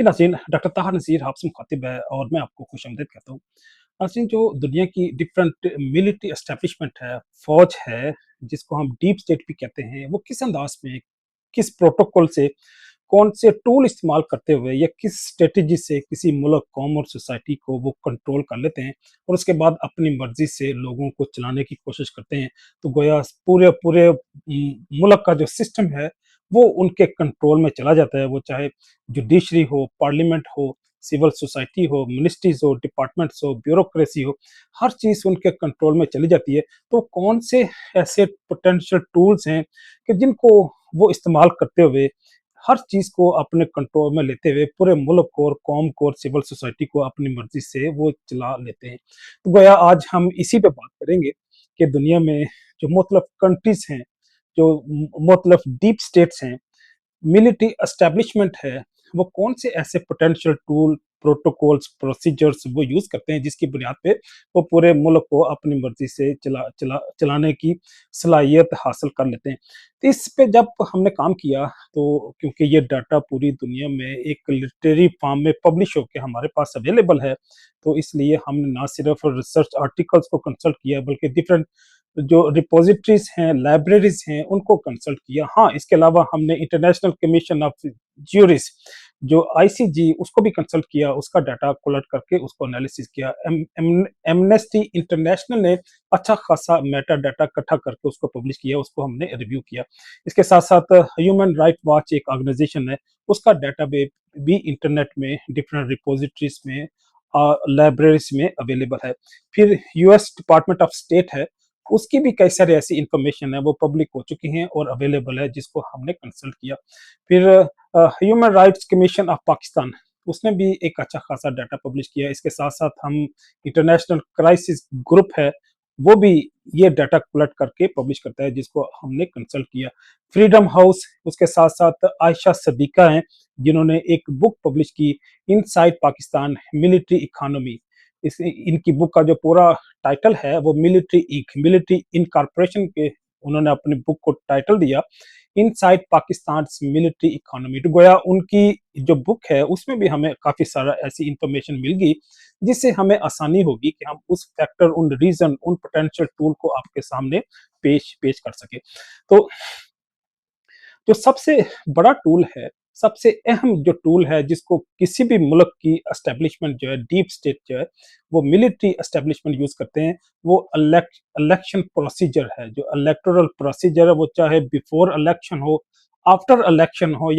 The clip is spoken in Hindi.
जी नाज़रीन, डॉक्टर ताहा नज़ीर आपसे मुख़ातिब है और मैं आपको खुशामदीद कहता हूँ। नाज़रीन, जो दुनिया की डिफरेंट मिलिट्री एस्टेब्लिशमेंट है, फ़ौज है, जिसको हम डीप स्टेट भी कहते हैं, वो किस अंदाज़ में, किस प्रोटोकॉल से, कौन से टूल इस्तेमाल करते हुए या किस स्ट्रैटेजी से किसी मुल्क, कौम और सोसाइटी को वो कंट्रोल कर लेते हैं और उसके बाद अपनी मर्ज़ी से लोगों को चलाने की कोशिश करते हैं। तो गोया पूरे पूरे मुल्क का जो सिस्टम है, वो उनके कंट्रोल में चला जाता है। वो चाहे जुडिशरी हो, पार्लियामेंट हो, सिविल सोसाइटी हो, मिनिस्ट्रीज़ हो, डिपार्टमेंट्स हो, ब्यूरोक्रेसी हो, हर चीज़ उनके कंट्रोल में चली जाती है। तो कौन से ऐसे पोटेंशियल टूल्स हैं कि जिनको वो इस्तेमाल करते हुए हर चीज़ को अपने कंट्रोल में लेते हुए पूरे मुल्क को और कौम को और सिविल सोसाइटी को अपनी मर्ज़ी से वो चला लेते हैं। तो गोया आज हम इसी पे बात करेंगे कि दुनिया में जो मुख्तलिफ कंट्रीज़ हैं, जो मुख्तलिफ डीप स्टेट्स हैं, मिलिट्री एस्टेब्लिशमेंट है, वो कौन से ऐसे पोटेंशियल टूल, प्रोटोकॉल्स, प्रोसीजर्स वो यूज़ करते हैं जिसकी बुनियाद पे वो पूरे मुल्क को अपनी मर्ज़ी से चलाने की सलाहियत हासिल कर लेते हैं। तो इस पे जब हमने काम किया, तो क्योंकि ये डाटा पूरी दुनिया में एक लिटरेरी फॉर्म में पब्लिश होके हमारे पास अवेलेबल है, तो इसलिए हमने ना सिर्फ़ रिसर्च आर्टिकल्स को कंसल्ट किया बल्कि डिफरेंट जो रिपॉजिटरीज़ हैं, लाइब्रेरीज़ हैं, उनको कंसल्ट किया। हाँ, इसके अलावा हमने इंटरनेशनल कमीशन ऑफ ज्यूरिस जो आईसीजी उसको भी कंसल्ट किया, उसका डाटा कलेक्ट करके उसको एनालिसिस किया। एमनेस्टी इंटरनेशनल ने अच्छा खासा मेटा डाटा इकट्ठा करके उसको पब्लिश किया, उसको हमने रिव्यू किया। इसके साथ-साथ ह्यूमन राइट वॉच एक ऑर्गनाइज़ेशन है, उसका डाटा भी इंटरनेट में डिफरेंट रिपॉजिटरीज़ में लाइब्रेरीज़ में अवेलेबल है। फिर यूएस डिपार्टमेंट ऑफ स्टेट है, उसकी भी कई सारी ऐसी इन्फॉर्मेशन है, वो पब्लिक हो चुकी हैं और अवेलेबल है, जिसको हमने कंसल्ट किया। फिर human rights commission of Pakistan, उसने भी एक अच्छा खासा डाटा पब्लिश किया। इसके साथ-साथ हम इंटरनेशनल क्राइसिस ग्रुप है, वो भी ये डाटा कलेक्ट करके पब्लिश करता है, जिसको हमने कंसल्ट किया। फ्रीडम हाउस, उसके साथ-साथ आयशा सदीका हैं, जिन्होंने एक बुक पब्लिश की, इनसाइड पाकिस्तान मिलिट्री इकोनॉमी। इस इनकी बुक का जो पूरा टाइटल है वो मिलिट्री इनकॉर्पोरेशन के उन्होंने अपनी बुक को टाइटल दिया इनसाइड पाकिस्तान मिलिट्री इकोनॉमी। तो गोया उनकी जो बुक है उसमें भी हमें काफी सारा ऐसी इंफॉर्मेशन मिल गई जिससे हमें आसानी होगी कि हम उस फैक्टर, उन रीजन, उन पोटेंशियल टूल को आपके सामने पेश पेश कर सके। तो जो सबसे बड़ा टूल है, सबसे अहम जो टूल है जिसको किसी भी मुल्क की एस्टेब्लिशमेंट जो है, डीप स्टेट जो है, वो मिलिट्री एस्टेब्लिशमेंट यूज़ करते हैं, वो इलेक्शन प्रोसीजर है। जो इलेक्टोरल प्रोसीजर है, वो चाहे बिफोर इलेक्शन हो, आफ्टर इलेक्शन हो या